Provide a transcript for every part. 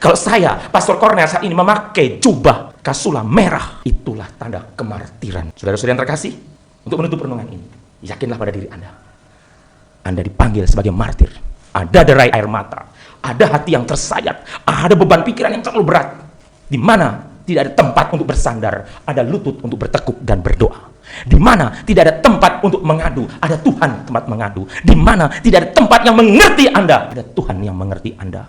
Kalau saya, Pastor Cornel, saat ini memakai jubah kasula merah, itulah tanda kemartiran. Saudara-saudara yang terkasih, untuk menutup renungan ini, yakinlah pada diri Anda. Anda dipanggil sebagai martir. Ada derai air mata, ada hati yang tersayat, ada beban pikiran yang terlalu berat, di mana tidak ada tempat untuk bersandar, ada lutut untuk bertekuk dan berdoa. Di mana tidak ada tempat untuk mengadu, ada Tuhan tempat mengadu. Di mana tidak ada tempat yang mengerti Anda, ada Tuhan yang mengerti Anda.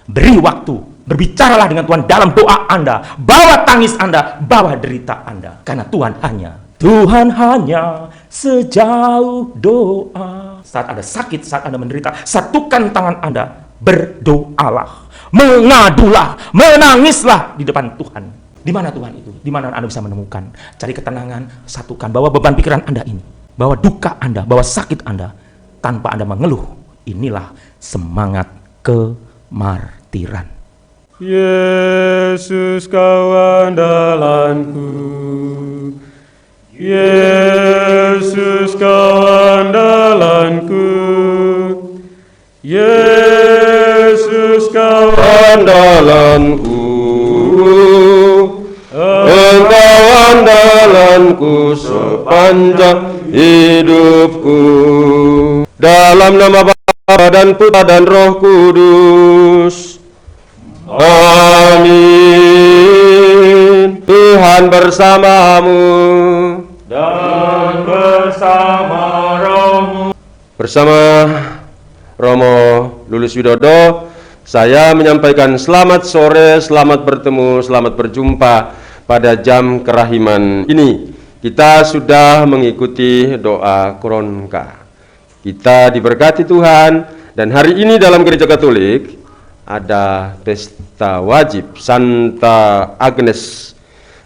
Beri waktu, berbicaralah dengan Tuhan dalam doa Anda, bawa tangis Anda, bawa derita Anda, karena Tuhan hanya sejauh doa. Saat Anda sakit, saat Anda menderita, satukan tangan Anda, berdoalah, mengadulah, menangislah di depan Tuhan. Di mana Tuhan itu? Di mana Anda bisa menemukan? Cari ketenangan, satukan, bawa beban pikiran Anda ini, bawa duka Anda, bawa sakit Anda, tanpa Anda mengeluh. Inilah semangat kemartiran. Yesus kau andalanku, Yesus kau andalanku, Yesus kau andalanku, Engkau andalanku sepanjang hidupku. Dalam nama Bapa dan Putra dan Roh Kudus. Amin. Tuhan bersamamu dan bersama rohmu. Bersama Romo Lulus Widodo, saya menyampaikan selamat sore, selamat bertemu, selamat berjumpa pada jam kerahiman ini. Kita sudah mengikuti doa Koronka. Kita diberkati Tuhan, dan hari ini dalam Gereja Katolik ada pesta wajib Santa Agnes.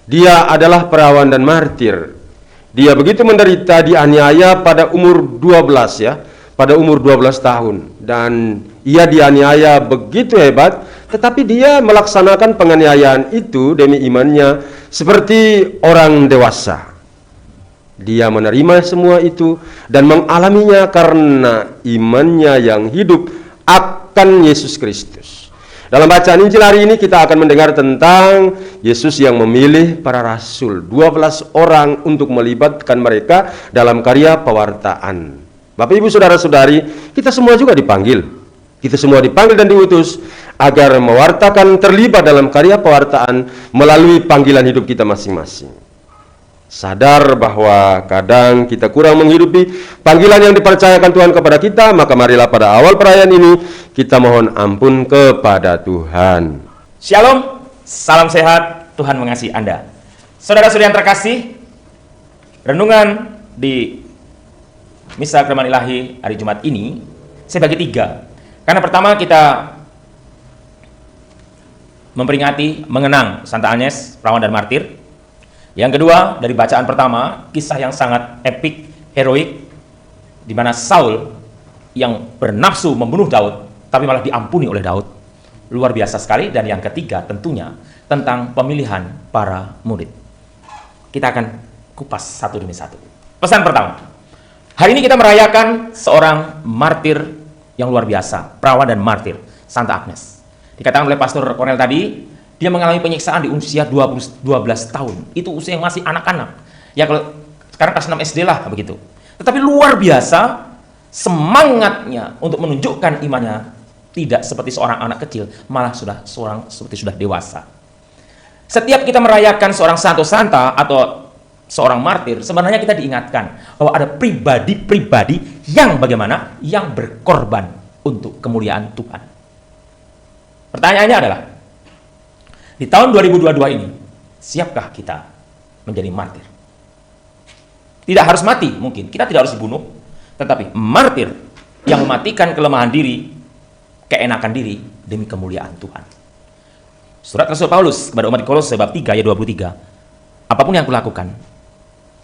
Dia adalah perawan dan martir. Dia begitu menderita, dianiaya pada umur 12 ya, pada umur 12 tahun. Dan ia dianiaya begitu hebat, tetapi dia melaksanakan penganiayaan itu demi imannya seperti orang dewasa. Dia menerima semua itu dan mengalaminya karena imannya yang hidup akan Yesus Kristus. Dalam bacaan Injil hari ini kita akan mendengar tentang Yesus yang memilih para rasul, 12 orang untuk melibatkan mereka dalam karya pewartaan. Bapak Ibu Saudara-saudari, kita semua juga dipanggil. Kita semua dipanggil dan diutus agar mewartakan, terlibat dalam karya pewartaan melalui panggilan hidup kita masing-masing. Sadar bahwa kadang kita kurang menghidupi panggilan yang dipercayakan Tuhan kepada kita, maka marilah pada awal perayaan ini kita mohon ampun kepada Tuhan. Shalom, salam sehat, Tuhan mengasihi Anda. Saudara-saudari yang terkasih, renungan di Misa Keramat Ilahi hari Jumat ini saya bagi 3. Karena pertama kita memperingati, mengenang Santa Agnes, perawan dan martir. Yang kedua, dari bacaan pertama, kisah yang sangat epik, heroik, di mana Saul yang bernafsu membunuh Daud, tapi malah diampuni oleh Daud. Luar biasa sekali. Dan yang ketiga, tentunya tentang pemilihan para murid. Kita akan kupas satu demi satu. Pesan pertama, hari ini kita merayakan seorang martir yang luar biasa, perawan dan martir, Santa Agnes. Dikatakan oleh Pastor Cornel tadi, dia mengalami penyiksaan di usia 12 tahun. Itu usia yang masih anak-anak. Ya kalau sekarang kelas 6 SD lah begitu. Tetapi luar biasa semangatnya untuk menunjukkan imannya, tidak seperti seorang anak kecil, malah seperti sudah dewasa. Setiap kita merayakan seorang santo santa atau seorang martir, sebenarnya kita diingatkan bahwa ada pribadi-pribadi yang bagaimana? Yang berkorban untuk kemuliaan Tuhan. Pertanyaannya adalah, di tahun 2022 ini, siapkah kita menjadi martir? Tidak harus mati mungkin, kita tidak harus dibunuh, tetapi martir yang mematikan kelemahan diri, keenakan diri demi kemuliaan Tuhan. Surat Rasul Paulus kepada umat Kolose bab 3 ayat 23. Apapun yang kulakukan,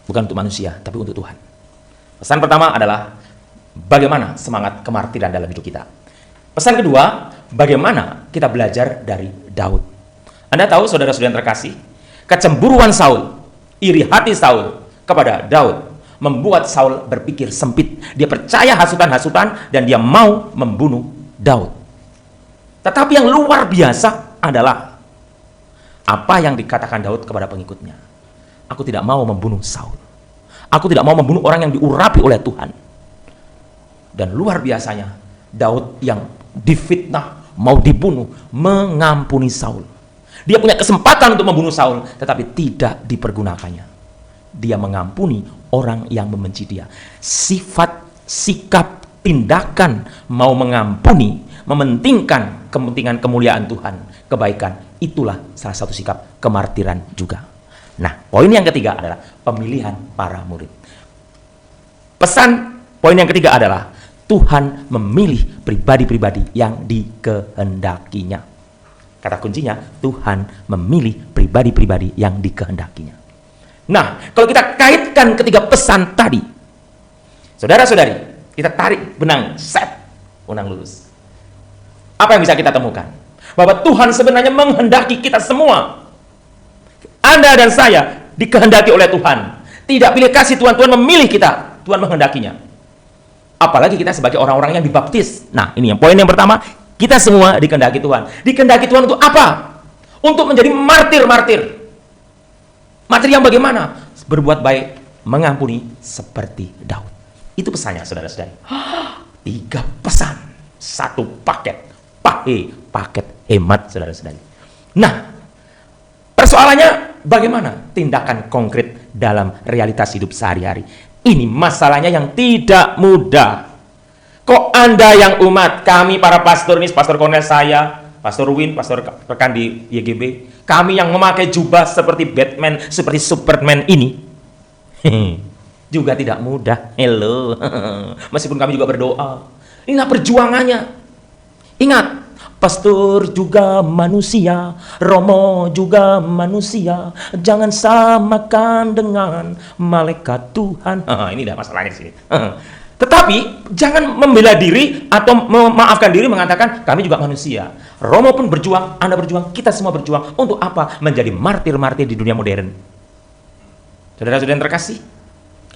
bukan untuk manusia, tapi untuk Tuhan. Pesan pertama adalah bagaimana semangat kemartiran dalam hidup kita. Pesan kedua, bagaimana kita belajar dari Daud. Anda tahu, saudara-saudara yang terkasih, kecemburuan Saul, iri hati Saul kepada Daud membuat Saul berpikir sempit. Dia percaya hasutan-hasutan dan dia mau membunuh Daud. Tetapi yang luar biasa adalah apa yang dikatakan Daud kepada pengikutnya. Aku tidak mau membunuh Saul. Aku tidak mau membunuh orang yang diurapi oleh Tuhan. Dan luar biasanya, Daud yang difitnah, mau dibunuh, mengampuni Saul. Dia punya kesempatan untuk membunuh Saul, tetapi tidak dipergunakannya. Dia mengampuni orang yang membenci dia. Sifat, sikap, tindakan mau mengampuni, mementingkan kepentingan kemuliaan Tuhan, kebaikan, itulah salah satu sikap kemartiran juga. Nah, poin yang ketiga adalah pemilihan para murid. Pesan poin yang ketiga adalah Tuhan memilih pribadi-pribadi yang dikehendakinya. Kata kuncinya, Tuhan memilih pribadi-pribadi yang dikehendakinya. Nah, kalau kita kaitkan ketiga pesan tadi, saudara-saudari, kita tarik benang lurus. Apa yang bisa kita temukan? Bahwa Tuhan sebenarnya menghendaki kita semua. Anda dan saya dikehendaki oleh Tuhan. Tidak pilih kasih Tuhan, Tuhan memilih kita. Tuhan menghendakinya. Apalagi kita sebagai orang-orang yang dibaptis. Nah, ini yang poin yang pertama. Kita semua dikehendaki Tuhan. Dikehendaki Tuhan untuk apa? Untuk menjadi martir-martir. Martir yang bagaimana? Berbuat baik, mengampuni seperti Daud. Itu pesannya, saudara-saudari. 3 pesan. 1 paket. Paket hemat, saudara-saudari. Nah, persoalannya bagaimana tindakan konkret dalam realitas hidup sehari-hari. Ini masalahnya yang tidak mudah. Kok Anda yang umat, kami para pastor ini, Pastor Cornel saya, Pastor Win, Pastor rekan di YGB, kami yang memakai jubah seperti Batman, seperti Superman ini, juga tidak mudah. Hello. Meskipun kami juga berdoa. Inilah perjuangannya. Ingat, pastor juga manusia, Romo juga manusia. Jangan samakan dengan malaikat Tuhan. Ini dah masalahnya di sini. Tetapi jangan membela diri atau memaafkan diri mengatakan kami juga manusia. Romo pun berjuang, Anda berjuang, kita semua berjuang. Untuk apa? Menjadi martir-martir di dunia modern. Saudara-saudara yang terkasih,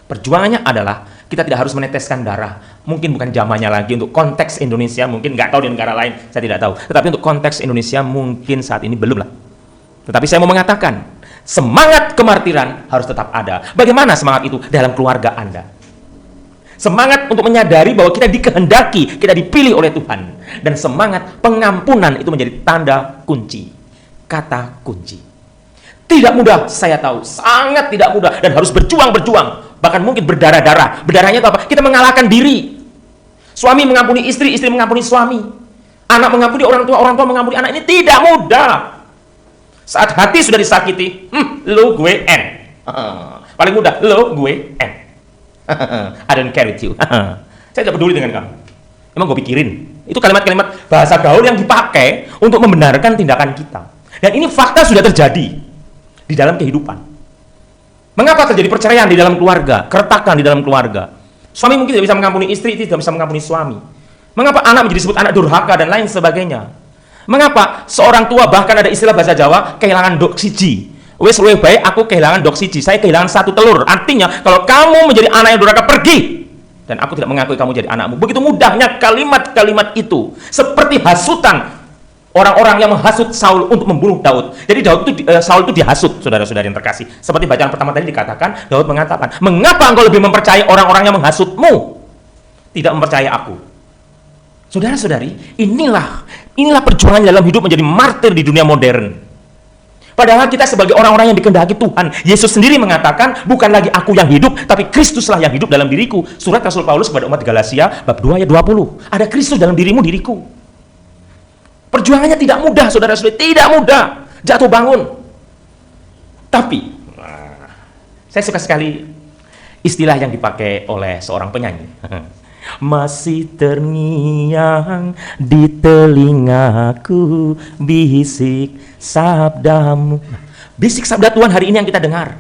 perjuangannya adalah kita tidak harus meneteskan darah. Mungkin bukan zamannya lagi untuk konteks Indonesia, mungkin nggak tahu di negara lain, saya tidak tahu. Tetapi untuk konteks Indonesia mungkin saat ini belum lah. Tetapi saya mau mengatakan, semangat kemartiran harus tetap ada. Bagaimana semangat itu dalam keluarga Anda? Semangat untuk menyadari bahwa kita dikehendaki, kita dipilih oleh Tuhan. Dan semangat pengampunan itu menjadi tanda kunci. Kata kunci. Tidak mudah, saya tahu. Sangat tidak mudah. Dan harus berjuang-berjuang. Bahkan mungkin berdarah-darah. Berdarahnya itu apa? Kita mengalahkan diri. Suami mengampuni istri, istri mengampuni suami. Anak mengampuni orang tua mengampuni anak. Ini tidak mudah. Saat hati sudah disakiti, lo gue N. Paling mudah, lo gue N. I don't care with you. Saya tidak peduli dengan kamu. Emang gue pikirin. Itu kalimat-kalimat bahasa gaul yang dipakai untuk membenarkan tindakan kita. Dan ini fakta sudah terjadi di dalam kehidupan. Mengapa terjadi perceraian di dalam keluarga, keretakan di dalam keluarga? Suami mungkin tidak bisa mengampuni istri, istri tidak bisa mengampuni suami. Mengapa anak menjadi disebut anak durhaka dan lain sebagainya? Mengapa seorang tua, bahkan ada istilah bahasa Jawa, kehilangan dok siji. Wes luwih baik aku kehilangan dok siji, saya kehilangan 1 telur. Artinya, kalau kamu menjadi anak yang durhaka, pergi. Dan aku tidak mengakui kamu jadi anakmu. Begitu mudahnya kalimat-kalimat itu. Seperti hasutan orang-orang yang menghasut Saul untuk membunuh Daud. Jadi Saul itu dihasut, saudara-saudara yang terkasih. Seperti bacaan pertama tadi dikatakan, Daud mengatakan, mengapa engkau lebih mempercayai orang-orang yang menghasutmu? Tidak mempercayai aku. Saudara-saudari, inilah perjuangan dalam hidup menjadi martir di dunia modern. Padahal kita sebagai orang-orang yang dikehendaki Tuhan, Yesus sendiri mengatakan, bukan lagi aku yang hidup, tapi Kristuslah yang hidup dalam diriku. Surat Rasul Paulus kepada umat Galatia, bab 2 ayat 20. Ada Kristus dalam dirimu, diriku. Perjuangannya tidak mudah, saudara-saudari. Tidak mudah. Jatuh bangun. Tapi, saya suka sekali istilah yang dipakai oleh seorang penyanyi. Masih terngiang di telingaku bisik sabdamu. Bisik sabda Tuhan hari ini yang kita dengar.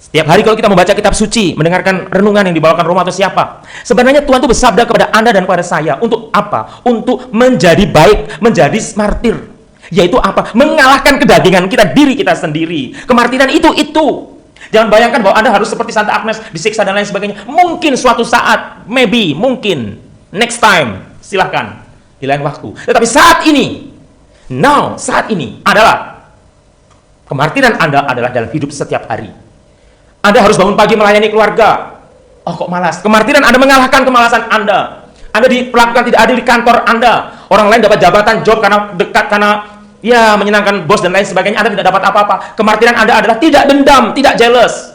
Setiap hari kalau kita membaca kitab suci, mendengarkan renungan yang dibawakan Roma atau siapa, sebenarnya Tuhan itu bersabda kepada Anda dan kepada saya. Untuk apa? Untuk menjadi baik, menjadi martir. Yaitu apa? Mengalahkan kedagingan kita, diri kita sendiri. Kemartiran itu. Jangan bayangkan bahwa Anda harus seperti Santa Agnes, disiksa dan lain sebagainya. Mungkin suatu saat, maybe, mungkin, next time, silahkan, di lain waktu. Tetapi saat ini, Now, saat ini adalah kemartiran Anda adalah dalam hidup setiap hari. Anda harus bangun pagi melayani keluarga. Oh, kok malas? Kemartiran Anda mengalahkan kemalasan Anda. Anda diperlakukan tidak adil di kantor Anda. Orang lain dapat jabatan, job karena dekat, karena ya menyenangkan bos dan lain sebagainya. Anda tidak dapat apa-apa. Kemartiran Anda adalah tidak dendam, tidak jealous.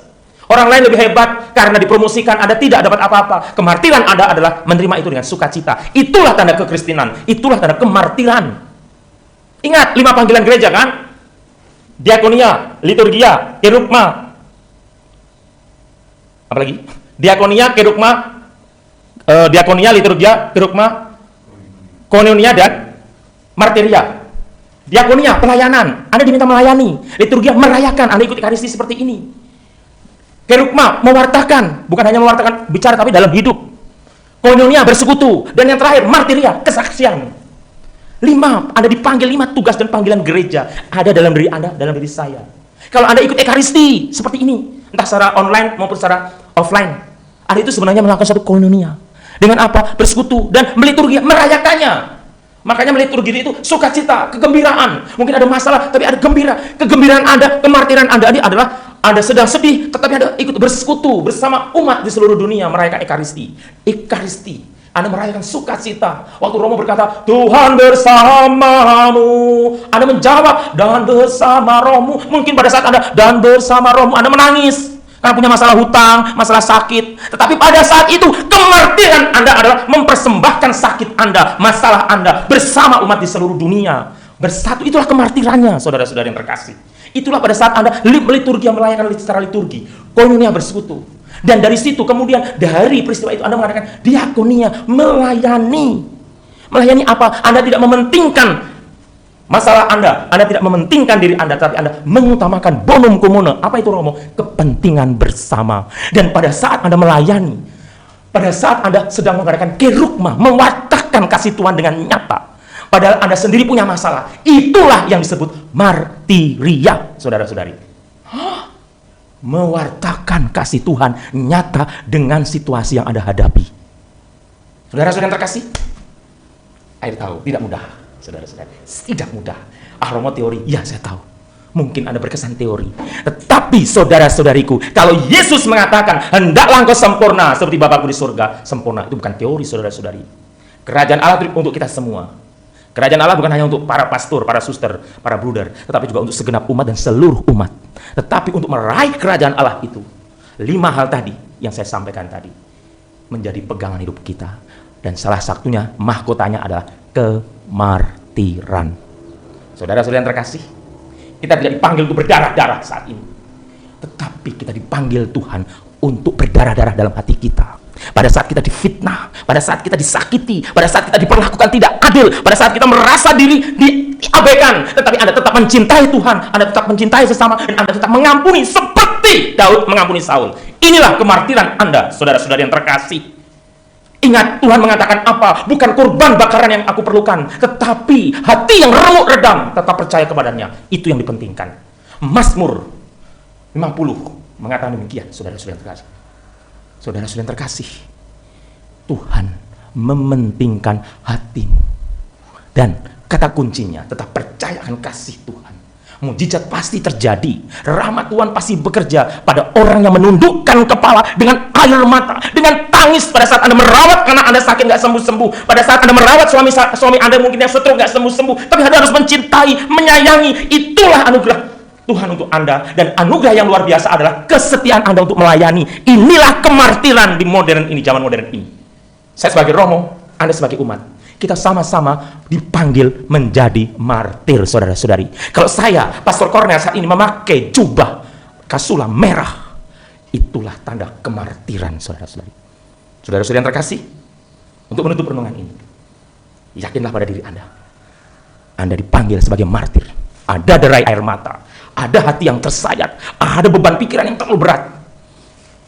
Orang lain lebih hebat karena dipromosikan, Anda tidak dapat apa-apa. Kemartiran Anda adalah menerima itu dengan sukacita. Itulah tanda kekristenan. Itulah tanda kemartiran. Ingat 5 panggilan gereja kan? Diakonia, liturgia, kerugma. Apa lagi? Diakonia, kerugma, diakonia, liturgia, kerugma, koinonia, dan martiria. Diakonia, pelayanan. Anda diminta melayani. Liturgia, merayakan. Anda ikut ekaristi seperti ini. Kerugma, mewartakan. Bukan hanya mewartakan bicara, tapi dalam hidup. Koinonia, bersekutu. Dan yang terakhir, martiria, kesaksian. 5, Anda dipanggil 5 tugas dan panggilan gereja. Ada dalam diri Anda, dalam diri saya. Kalau Anda ikut ekaristi seperti ini, entah secara online maupun secara offline, Anda itu sebenarnya melakukan satu koinonia. Dengan apa? Bersekutu dan meliturgi, merayakannya. Makanya meliturgi itu sukacita, kegembiraan. Mungkin ada masalah, tapi ada gembira. Kegembiraan Anda, kemartiran Anda ini adalah Anda sedang sedih, tetapi Anda ikut bersekutu bersama umat di seluruh dunia merayakan ekaristi. Ekaristi, Anda merayakan sukacita. Waktu Romo berkata, Tuhan bersamamu, Anda menjawab, dan bersama rohmu. Mungkin pada saat Anda, dan bersama rohmu, Anda menangis. Karena punya masalah hutang, masalah sakit. Tetapi pada saat itu, kemartiran Anda adalah mempersembahkan sakit Anda, masalah Anda, bersama umat di seluruh dunia. Bersatu, itulah kemartirannya, saudara-saudara yang terkasih. Itulah pada saat Anda liturgi, melayakan secara liturgi. Koinonia, bersekutu. Dan dari situ, kemudian dari peristiwa itu Anda mengatakan, diakonia, melayani. Melayani apa? Anda tidak mementingkan masalah Anda tidak mementingkan diri Anda, tapi Anda mengutamakan bonum comune. Apa itu Romo? Kepentingan bersama. Dan pada saat Anda melayani, pada saat Anda sedang mengadakan kerugma, mewartakan kasih Tuhan dengan nyata, padahal Anda sendiri punya masalah, itulah yang disebut martiria, saudara-saudari. Mewartakan kasih Tuhan nyata dengan situasi yang Anda hadapi. Saudara-saudara yang terkasih, Air tahu, tidak mudah. Saudara-saudara, tidak mudah. Romo teori, ya saya tahu. Mungkin Anda berkesan teori. Tetapi saudara-saudariku, kalau Yesus mengatakan, hendaklah engkau sempurna seperti Bapakku di surga, sempurna, itu bukan teori, saudara-saudari. Kerajaan Allah itu untuk kita semua. Kerajaan Allah bukan hanya untuk para pastor, para suster, para bruder, tetapi juga untuk segenap umat dan seluruh umat. Tetapi untuk meraih kerajaan Allah itu, 5 hal tadi yang saya sampaikan tadi menjadi pegangan hidup kita. Dan salah satunya, mahkotanya adalah kemartiran. Saudara-saudara yang terkasih, kita tidak dipanggil untuk berdarah-darah saat ini, tetapi kita dipanggil Tuhan untuk berdarah-darah dalam hati kita. Pada saat kita difitnah, pada saat kita disakiti, pada saat kita diperlakukan tidak adil, pada saat kita merasa diri diabaikan, tetapi Anda tetap mencintai Tuhan, Anda tetap mencintai sesama, dan Anda tetap mengampuni seperti Daud mengampuni Saul. Inilah kemartiran Anda, saudara-saudara yang terkasih. Ingat, Tuhan mengatakan apa? Bukan kurban bakaran yang aku perlukan, tetapi hati yang remuk redam, tetap percaya kepadanya. Itu yang dipentingkan. Mazmur 50 mengatakan demikian, saudara-saudara yang terkasih. Saudara-saudara yang terkasih, Tuhan mementingkan hatimu. Dan kata kuncinya, tetap percaya akan kasih Tuhan. Mujizat pasti terjadi. Rahmat Tuhan pasti bekerja pada orang yang menundukkan kepala dengan air mata, dengan tangis pada saat Anda merawat karena Anda sakit nggak sembuh-sembuh. Pada saat Anda merawat suami Anda mungkin yang stroke nggak sembuh-sembuh, tapi Anda harus mencintai, menyayangi. Itulah anugerah Tuhan untuk Anda. Dan anugerah yang luar biasa adalah kesetiaan Anda untuk melayani. Inilah kemartiran di modern ini, zaman modern ini. Saya sebagai Romo, Anda sebagai umat, kita sama-sama dipanggil menjadi martir, saudara-saudari. Kalau saya, Pastor Cornel saat ini memakai jubah kasula merah, itulah tanda kemartiran, saudara-saudari. Saudara-saudari yang terkasih, untuk menutup renungan ini, yakinlah pada diri Anda. Anda dipanggil sebagai martir. Ada derai air mata, ada hati yang tersayat, ada beban pikiran yang terlalu berat,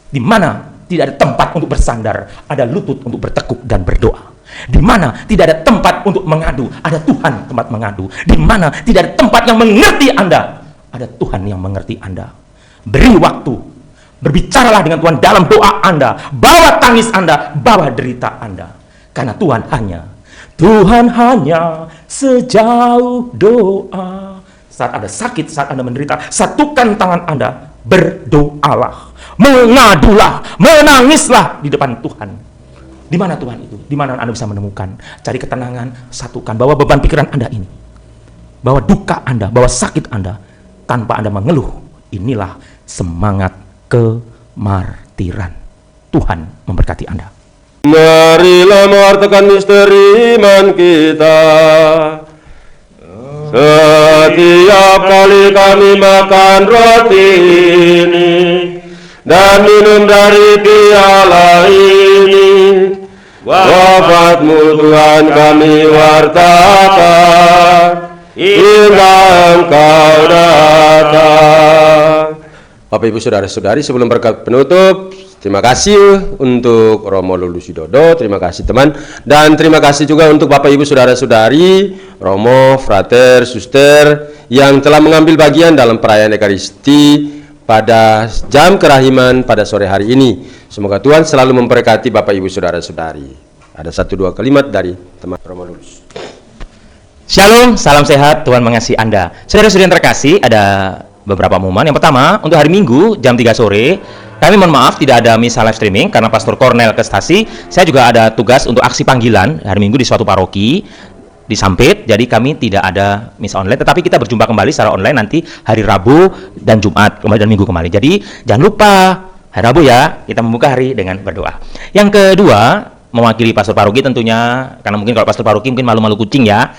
di mana tidak ada tempat untuk bersandar, ada lutut untuk bertekuk dan berdoa. Di mana tidak ada tempat untuk mengadu, ada Tuhan tempat mengadu. Di mana tidak ada tempat yang mengerti Anda, ada Tuhan yang mengerti Anda. Beri waktu, berbicaralah dengan Tuhan dalam doa Anda, bawa tangis Anda, bawa derita Anda. Karena Tuhan hanya Tuhan hanya sejauh doa. Saat Anda sakit, saat Anda menderita, satukan tangan Anda, berdoalah, mengadulah, menangislah di depan Tuhan. Di mana Tuhan itu? Di mana Anda bisa menemukan? Cari ketenangan, satukan, bawa beban pikiran Anda ini, bawa duka Anda, bawa sakit Anda, tanpa Anda mengeluh. Inilah semangat kemartiran. Tuhan memberkati Anda. Marilah mewartakan misteri iman kita. Setiap kali kami makan roti ini dan minum dari piala ini, wafat-Mu Tuhan kami wartakan hingga Engkau datang. Bapak Ibu Saudara-saudari, sebelum berkat penutup, terima kasih untuk Romo Lulus Widodo, terima kasih teman, dan terima kasih juga untuk Bapak Ibu Saudara-saudari, Romo, Frater, Suster, yang telah mengambil bagian dalam perayaan Ekaristi pada jam kerahiman pada sore hari ini. Semoga Tuhan selalu memberkati Bapak Ibu Saudara-saudari. Ada 1-2 kalimat dari teman Romo Lulus. Shalom, salam sehat, Tuhan mengasihi Anda. Saudara-saudara yang terkasih, ada beberapa pengumuman. Yang pertama, untuk hari Minggu jam 3 sore, kami mohon maaf tidak ada misa live streaming karena Pastor Cornel ke stasi. Saya juga ada tugas untuk aksi panggilan hari Minggu di suatu paroki di Sampit. Jadi kami tidak ada misa online, tetapi kita berjumpa kembali secara online nanti hari Rabu dan Jumat dan Minggu kembali. Jadi jangan lupa hari Rabu ya, kita membuka hari dengan berdoa. Yang kedua, mewakili pastor paroki tentunya, karena mungkin kalau pastor paroki mungkin malu-malu kucing ya,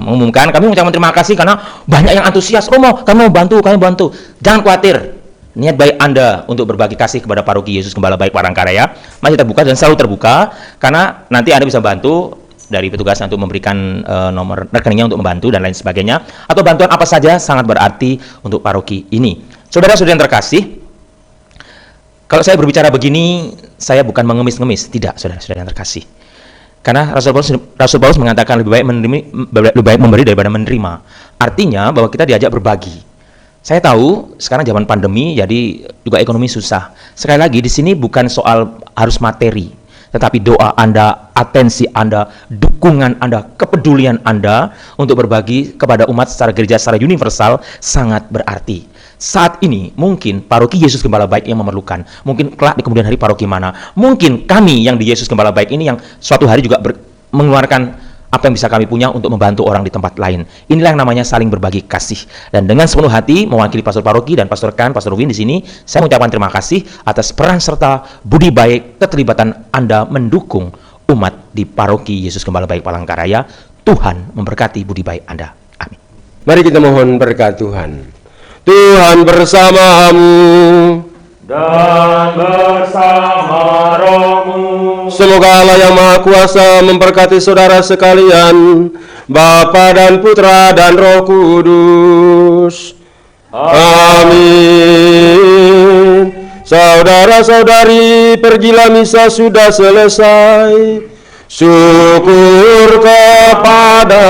mengumumkan, kami mengucapkan terima kasih karena banyak yang antusias. Romo, kami mau bantu, jangan khawatir, niat baik Anda untuk berbagi kasih kepada paroki Yesus Gembala Baik Palangkaraya masih terbuka dan selalu terbuka, karena nanti Anda bisa bantu dari petugas untuk memberikan nomor rekeningnya untuk membantu dan lain sebagainya, atau bantuan apa saja sangat berarti untuk paroki ini. Saudara-saudara yang terkasih, kalau saya berbicara begini, saya bukan mengemis-ngemis, tidak, saudara-saudara yang terkasih. Karena Rasul Paulus mengatakan lebih baik memberi daripada menerima. Artinya bahwa kita diajak berbagi. Saya tahu sekarang zaman pandemi, jadi juga ekonomi susah. Sekali lagi, di sini bukan soal harus materi, tetapi doa Anda, atensi Anda, dukungan Anda, kepedulian Anda untuk berbagi kepada umat secara gereja, secara universal sangat berarti. Saat ini mungkin paroki Yesus Gembala Baik yang memerlukan, mungkin kelak di kemudian hari paroki mana, mungkin kami yang di Yesus Gembala Baik ini yang suatu hari juga mengeluarkan apa yang bisa kami punya untuk membantu orang di tempat lain. Inilah yang namanya saling berbagi kasih. Dan dengan sepenuh hati mewakili pastor paroki dan pastor Kan, pastor Win di sini, saya mengucapkan terima kasih atas peran serta budi baik keterlibatan Anda mendukung umat di paroki Yesus Gembala Baik Palangkaraya. Tuhan memberkati budi baik Anda. Amin. Mari kita mohon berkat Tuhan. Tuhan bersamamu dan bersama rohmu. Semoga Allah yang Maha Kuasa memberkati saudara sekalian, Bapa dan Putra dan Roh Kudus. Amin. Saudara-saudari, pergilah misa sudah selesai. Syukur kepada